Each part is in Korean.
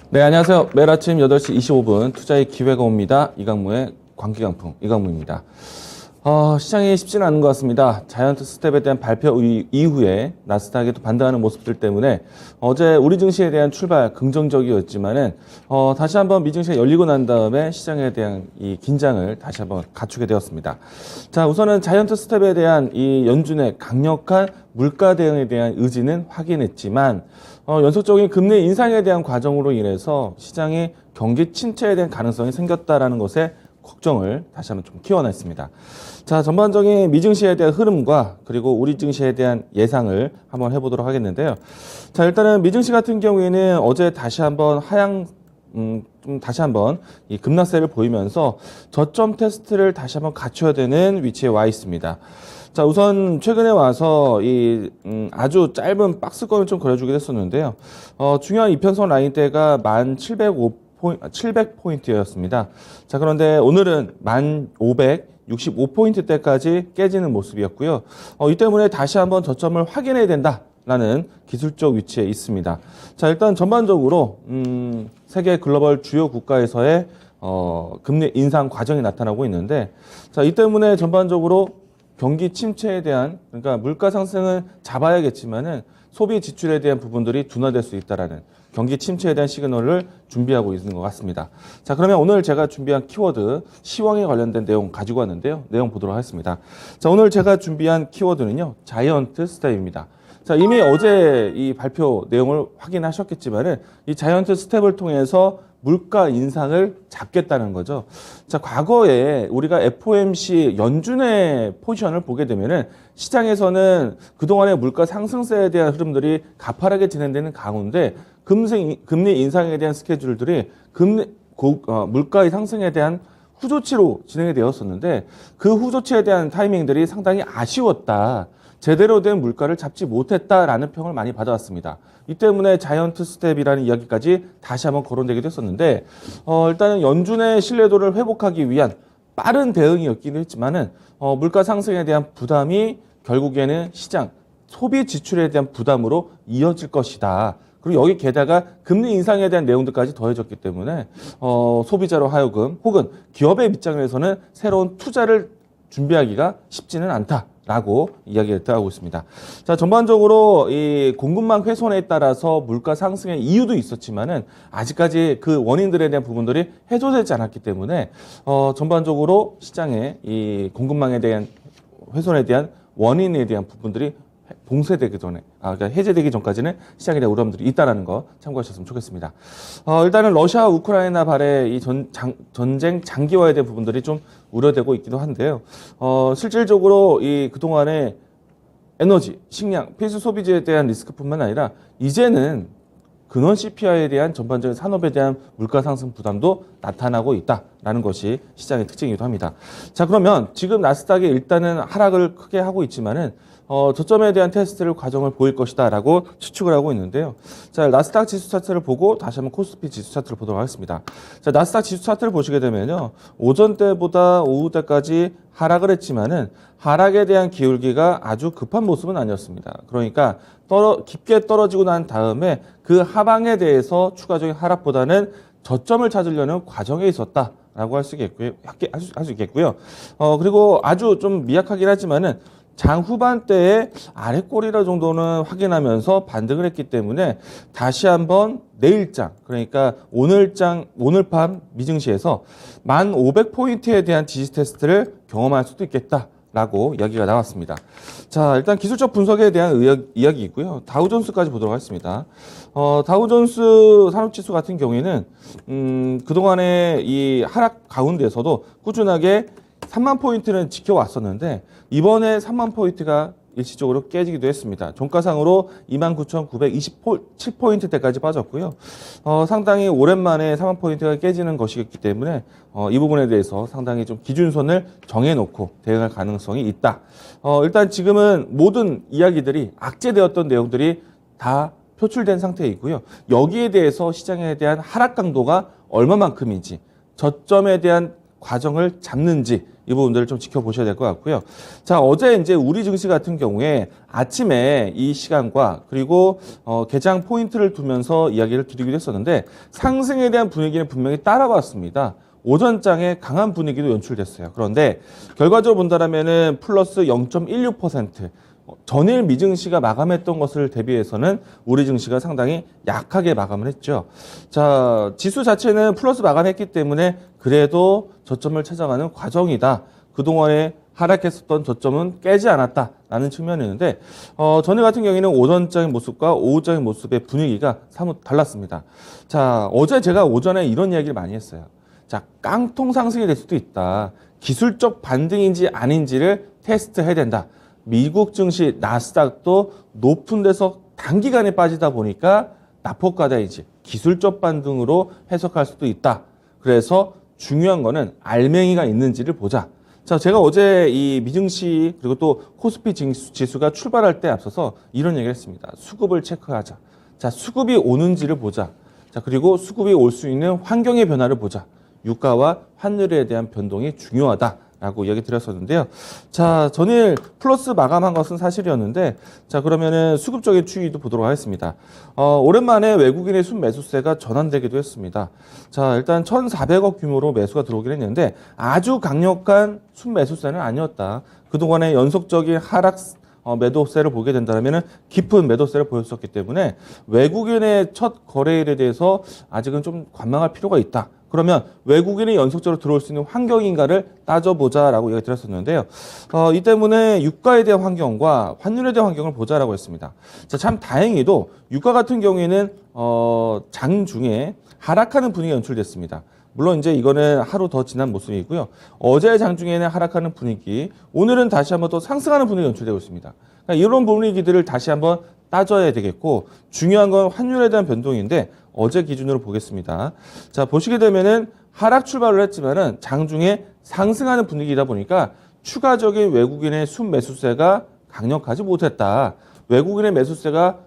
네, 안녕하세요. 매일 아침 8시 25분 투자의 기회가 옵니다. 이강무의 광기강풍 이강무입니다. 시장이 쉽지는 않은 것 같습니다. 자이언트 스텝에 대한 발표 이후에 나스닥이 또 반등하는 모습들 때문에 어제 우리 증시에 대한 출발 긍정적이었지만은 다시 한번 미증시가 열리고 난 다음에 시장에 대한 이 긴장을 다시 한번 갖추게 되었습니다. 자, 우선은 자이언트 스텝에 대한 이 연준의 강력한 물가 대응에 대한 의지는 확인했지만 연속적인 금리 인상에 대한 과정으로 인해서 시장이 경기 침체에 대한 가능성이 생겼다라는 것에 걱정을 다시 한번 좀 키워냈습니다. 자, 전반적인 미증시에 대한 흐름과 그리고 우리 증시에 대한 예상을 한번 해보도록 하겠는데요. 자, 일단은 미증시 같은 경우에는 어제 다시 한번 다시 한번 이 급락세를 보이면서 저점 테스트를 다시 한번 갖춰야 되는 위치에 와 있습니다. 자, 우선 최근에 와서 아주 짧은 박스권을 좀 그려주긴 했었는데요. 중요한 이편성 라인대가 700포인트였습니다. 자, 그런데 오늘은 1565포인트대까지 깨지는 모습이었고요. 이 때문에 다시 한번 저점을 확인해야 된다라는 기술적 위치에 있습니다. 자, 일단 전반적으로 세계 글로벌 주요 국가에서의 금리 인상 과정이 나타나고 있는데, 자, 이 때문에 전반적으로 경기 침체에 대한, 그러니까 물가 상승은 잡아야겠지만은 소비 지출에 대한 부분들이 둔화될 수 있다라는 경기 침체에 대한 시그널을 준비하고 있는 것 같습니다. 자, 그러면 오늘 제가 준비한 키워드 시황에 관련된 내용 가지고 왔는데요. 내용 보도록 하겠습니다. 자, 오늘 제가 준비한 키워드는요, 자이언트 스텝입니다. 자, 이미 어제 이 발표 내용을 확인하셨겠지만은 이 자이언트 스텝을 통해서 물가 인상을 잡겠다는 거죠. 자, 과거에 우리가 FOMC 연준의 포지션을 보게 되면은 시장에서는 그동안의 물가 상승세에 대한 흐름들이 가파르게 진행되는 가운데 금리 인상에 대한 스케줄들이 물가의 상승에 대한 후조치로 진행이 되었었는데 그 후조치에 대한 타이밍들이 상당히 아쉬웠다. 제대로 된 물가를 잡지 못했다라는 평을 많이 받아왔습니다. 이 때문에 자이언트 스텝이라는 이야기까지 다시 한번 거론되기도 했었는데 일단은 연준의 신뢰도를 회복하기 위한 빠른 대응이었기는 했지만은 물가 상승에 대한 부담이 결국에는 시장 소비 지출에 대한 부담으로 이어질 것이다. 그리고 여기 게다가 금리 인상에 대한 내용들까지 더해졌기 때문에 소비자로 하여금 혹은 기업의 입장에서는 새로운 투자를 준비하기가 쉽지는 않다라고 이야기를 하고 있습니다. 자, 전반적으로 이 공급망 훼손에 따라서 물가 상승의 이유도 있었지만은 아직까지 그 원인들에 대한 부분들이 해소되지 않았기 때문에 전반적으로 시장의 이 공급망에 대한 훼손에 대한 원인에 대한 부분들이 봉쇄되기 전에, 그러니까 해제되기 전까지는 시장에 대한 우려감들이 있다는 거 참고하셨으면 좋겠습니다. 일단은 러시아 우크라이나 발의 이 전쟁 장기화에 대한 부분들이 좀 우려되고 있기도 한데요. 실질적으로 이 그동안의 에너지, 식량, 필수 소비재에 대한 리스크뿐만 아니라 이제는 근원 CPI에 대한 전반적인 산업에 대한 물가 상승 부담도 나타나고 있다라는 것이 시장의 특징이기도 합니다. 자, 그러면 지금 나스닥이 일단은 하락을 크게 하고 있지만은 저점에 대한 테스트를 과정을 보일 것이다라고 추측을 하고 있는데요. 자, 나스닥 지수 차트를 보고 다시 한번 코스피 지수 차트를 보도록 하겠습니다. 자, 나스닥 지수 차트를 보시게 되면요, 오전 때보다 오후 때까지 하락을 했지만은 하락에 대한 기울기가 아주 급한 모습은 아니었습니다. 그러니까 깊게 떨어지고 난 다음에 그 하방에 대해서 추가적인 하락보다는 저점을 찾으려는 과정에 있었다라고 할 수 있겠고요. 그리고 아주 좀 미약하긴 하지만은 장 후반대에 아래 꼬리라 정도는 확인하면서 반등을 했기 때문에 다시 한번 내일장, 그러니까 오늘 밤 미증시에서 1500포인트에 대한 지지 테스트를 경험할 수도 있겠다라고 이야기가 나왔습니다. 자, 일단 기술적 분석에 대한 이야기이고요. 다우존스까지 보도록 하겠습니다. 다우존스 산업지수 같은 경우에는 그동안의 이 하락 가운데서도 꾸준하게 3만 포인트는 지켜왔었는데 이번에 3만 포인트가 일시적으로 깨지기도 했습니다. 종가상으로 29,927포인트대까지 빠졌고요. 상당히 오랜만에 3만 포인트가 깨지는 것이기 때문에 이 부분에 대해서 상당히 좀 기준선을 정해놓고 대응할 가능성이 있다. 일단 지금은 모든 이야기들이 악재되었던 내용들이 다 표출된 상태이고요. 여기에 대해서 시장에 대한 하락 강도가 얼마만큼인지, 저점에 대한 과정을 잡는지, 이 부분들을 좀 지켜보셔야 될 것 같고요. 자, 어제 이제 우리 증시 같은 경우에 아침에 이 시간과 그리고 개장 포인트를 두면서 이야기를 드리기도 했었는데 상승에 대한 분위기는 분명히 따라왔습니다. 오전장에 강한 분위기도 연출됐어요. 그런데 결과적으로 본다면은 플러스 0.16%. 전일 미증시가 마감했던 것을 대비해서는 우리 증시가 상당히 약하게 마감을 했죠. 자, 지수 자체는 플러스 마감했기 때문에 그래도 저점을 찾아가는 과정이다. 그동안에 하락했었던 저점은 깨지 않았다라는 측면이었는데 전일 같은 경우에는 오전적인 모습과 오후적인 모습의 분위기가 사뭇 달랐습니다. 자, 어제 제가 오전에 이런 이야기를 많이 했어요. 자, 깡통 상승이 될 수도 있다. 기술적 반등인지 아닌지를 테스트해야 된다. 미국 증시 나스닥도 높은 데서 단기간에 빠지다 보니까 낙폭과다이지 기술적 반등으로 해석할 수도 있다. 그래서 중요한 거는 알맹이가 있는지를 보자. 자, 제가 어제 이 미증시 그리고 또 코스피 지수가 출발할 때 앞서서 이런 얘기를 했습니다. 수급을 체크하자. 자, 수급이 오는지를 보자. 자, 그리고 수급이 올 수 있는 환경의 변화를 보자. 유가와 환율에 대한 변동이 중요하다라고 이야기 드렸었는데요. 자, 전일 플러스 마감한 것은 사실이었는데, 자, 그러면은 수급적인 추이도 보도록 하겠습니다. 오랜만에 외국인의 순매수세가 전환되기도 했습니다. 자, 일단 1,400억 규모로 매수가 들어오긴 했는데 아주 강력한 순매수세는 아니었다. 그동안의 연속적인 하락 매도세를 보게 된다면 깊은 매도세를 보였었기 때문에 외국인의 첫 거래일에 대해서 아직은 좀 관망할 필요가 있다. 그러면 외국인이 연속적으로 들어올 수 있는 환경인가를 따져보자라고 얘기 드렸었는데요. 이 때문에 유가에 대한 환경과 환율에 대한 환경을 보자라고 했습니다. 자, 참 다행히도 유가 같은 경우에는 장중에 하락하는 분위기가 연출됐습니다. 물론 이제 이거는 하루 더 지난 모습이고요. 어제 장중에는 하락하는 분위기, 오늘은 다시 한번 또 상승하는 분위기가 연출되고 있습니다. 그러니까 이런 분위기들을 다시 한번 따져야 되겠고, 중요한 건 환율에 대한 변동인데 어제 기준으로 보겠습니다. 자, 보시게 되면은 하락 출발을 했지만은 장중에 상승하는 분위기이다 보니까 추가적인 외국인의 순매수세가 강력하지 못했다. 외국인의 매수세가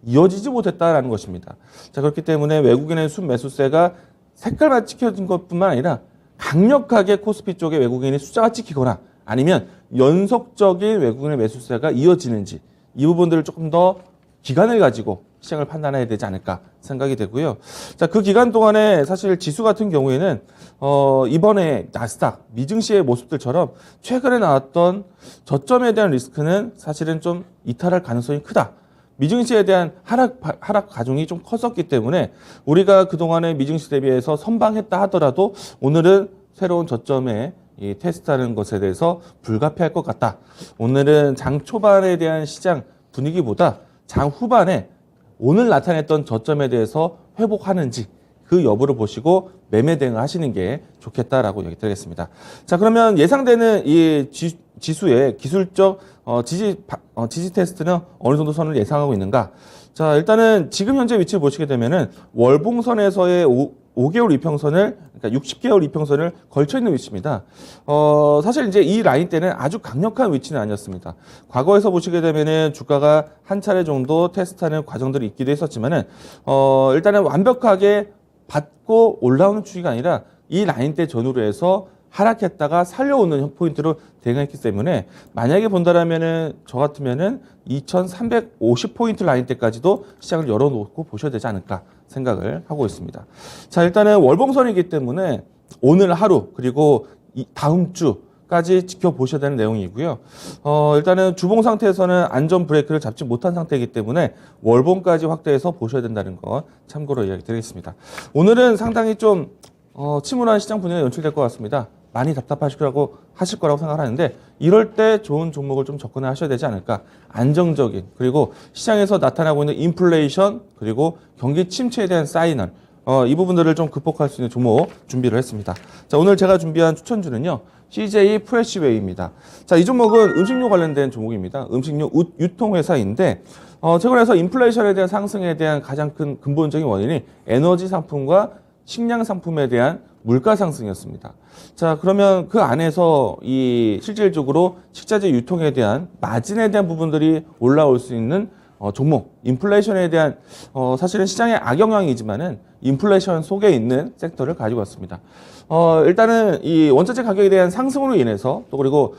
이어지지 못했다라는 것입니다. 자, 그렇기 때문에 외국인의 순매수세가 색깔만 찍혀진 것뿐만 아니라 강력하게 코스피 쪽에 외국인의 숫자가 찍히거나 아니면 연속적인 외국인의 매수세가 이어지는지 이 부분들을 조금 더 기간을 가지고 시장을 판단해야 되지 않을까 생각이 되고요. 자, 그 기간 동안에 사실 지수 같은 경우에는 이번에 나스닥, 미증시의 모습들처럼 최근에 나왔던 저점에 대한 리스크는 사실은 좀 이탈할 가능성이 크다. 미증시에 대한 하락 과정이 좀 컸었기 때문에 우리가 그동안에 미증시 대비해서 선방했다 하더라도 오늘은 새로운 저점에 이 테스트하는 것에 대해서 불가피할 것 같다. 오늘은 장 초반에 대한 시장 분위기보다 장 후반에 오늘 나타냈던 저점에 대해서 회복하는지 그 여부를 보시고 매매 대응을 하시는 게 좋겠다라고 얘기 드리겠습니다. 자, 그러면 예상되는 이 지수의 기술적 지지 테스트는 어느 정도 선을 예상하고 있는가? 자, 일단은 지금 현재 위치를 보시게 되면은 월봉선에서의 5개월 이평선을, 그러니까 60개월 이평선을 걸쳐 있는 위치입니다. 사실 이제 이 라인 때는 아주 강력한 위치는 아니었습니다. 과거에서 보시게 되면은 주가가 한 차례 정도 테스트하는 과정들이 있기도 했었지만은, 일단은 완벽하게 받고 올라오는 추이가 아니라 이 라인 때 전후로 해서 하락했다가 살려오는 포인트로 대응했기 때문에 만약에 본다라면은 저 같으면은 2350포인트 라인 때까지도 시장을 열어놓고 보셔야 되지 않을까 생각을 하고 있습니다. 자, 일단은 월봉선이기 때문에 오늘 하루 그리고 다음 주까지 지켜보셔야 되는 내용이고요. 일단은 주봉 상태에서는 안전 브레이크를 잡지 못한 상태이기 때문에 월봉까지 확대해서 보셔야 된다는 거 참고로 이야기 드리겠습니다. 오늘은 상당히 좀 침울한 시장 분위기가 연출될 것 같습니다. 많이 하실 거라고 생각하는데 이럴 때 좋은 종목을 좀 접근을 하셔야 되지 않을까. 안정적인 그리고 시장에서 나타나고 있는 인플레이션 그리고 경기 침체에 대한 사이널 이 부분들을 좀 극복할 수 있는 종목 준비를 했습니다. 자, 오늘 제가 준비한 추천주는요. CJ 프레시웨이입니다. 자, 이 종목은 음식료 관련된 종목입니다. 음식료 유통회사인데 최근에서 인플레이션에 대한 상승에 대한 가장 큰 근본적인 원인이 에너지 상품과 식량 상품에 대한 물가 상승이었습니다. 자, 그러면 그 안에서 이 실질적으로 식자재 유통에 대한 마진에 대한 부분들이 올라올 수 있는 종목, 인플레이션에 대한 사실은 시장의 악영향이지만은 인플레이션 속에 있는 섹터를 가지고 왔습니다. 일단은 이 원자재 가격에 대한 상승으로 인해서 또 그리고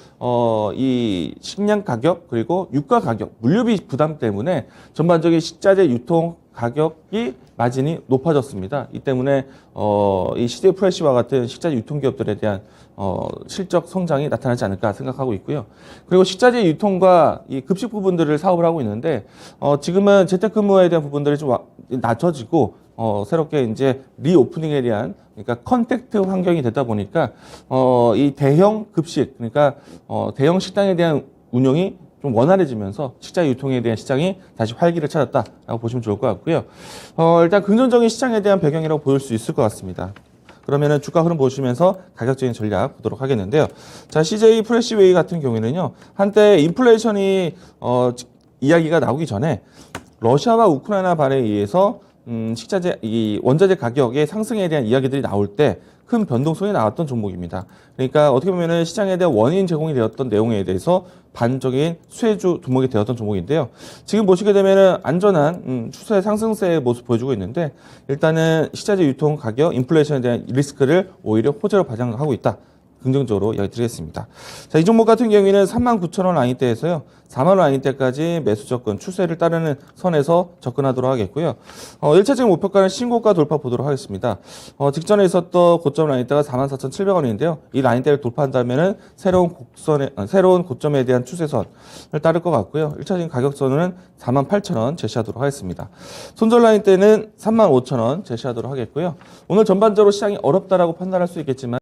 이 식량 가격 그리고 유가 가격, 물류비 부담 때문에 전반적인 식자재 유통 가격이 마진이 높아졌습니다. 이 때문에 이 CJ 프레시와 같은 식자재 유통기업들에 대한 실적 성장이 나타나지 않을까 생각하고 있고요. 그리고 식자재 유통과 이 급식 부분들을 사업을 하고 있는데 지금은 재택근무에 대한 부분들이 좀 낮춰지고 새롭게 이제 리오프닝에 대한 그러니까 컨택트 환경이 되다 보니까 이 대형 급식 그러니까 대형 식당에 대한 운영이 좀 원활해지면서 식자 유통에 대한 시장이 다시 활기를 찾았다라고 보시면 좋을 것 같고요. 일단 긍정적인 시장에 대한 배경이라고 보일 수 있을 것 같습니다. 그러면은 주가 흐름 보시면서 가격적인 전략 보도록 하겠는데요. 자, CJ 프레시웨이 같은 경우에는요. 한때 인플레이션이 이야기가 나오기 전에 러시아와 우크라이나 반에 의해서 식자재, 이 원자재 가격의 상승에 대한 이야기들이 나올 때 큰 변동성이 나왔던 종목입니다. 그러니까 어떻게 보면은 시장에 대한 원인 제공이 되었던 내용에 대해서 반적인 수혜주 종목이 되었던 종목인데요. 지금 보시게 되면은 안전한 추세 상승세의 모습 보여주고 있는데 일단은 식자재 유통 가격, 인플레이션에 대한 리스크를 오히려 호재로 반영하고 있다. 긍정적으로 이야기 드리겠습니다. 자, 이 종목 같은 경우에는 39,000원 라인대에서요. 4만원 라인대까지 매수 접근, 추세를 따르는 선에서 접근하도록 하겠고요. 1차적인 목표가는 신고가 돌파 보도록 하겠습니다. 직전에 있었던 고점 라인대가 44,700원인데요. 이 라인대를 돌파한다면은 새로운 고점에 대한 추세선을 따를 것 같고요. 1차적인 가격선은 48,000원 제시하도록 하겠습니다. 손절 라인대는 35,000원 제시하도록 하겠고요. 오늘 전반적으로 시장이 어렵다라고 판단할 수 있겠지만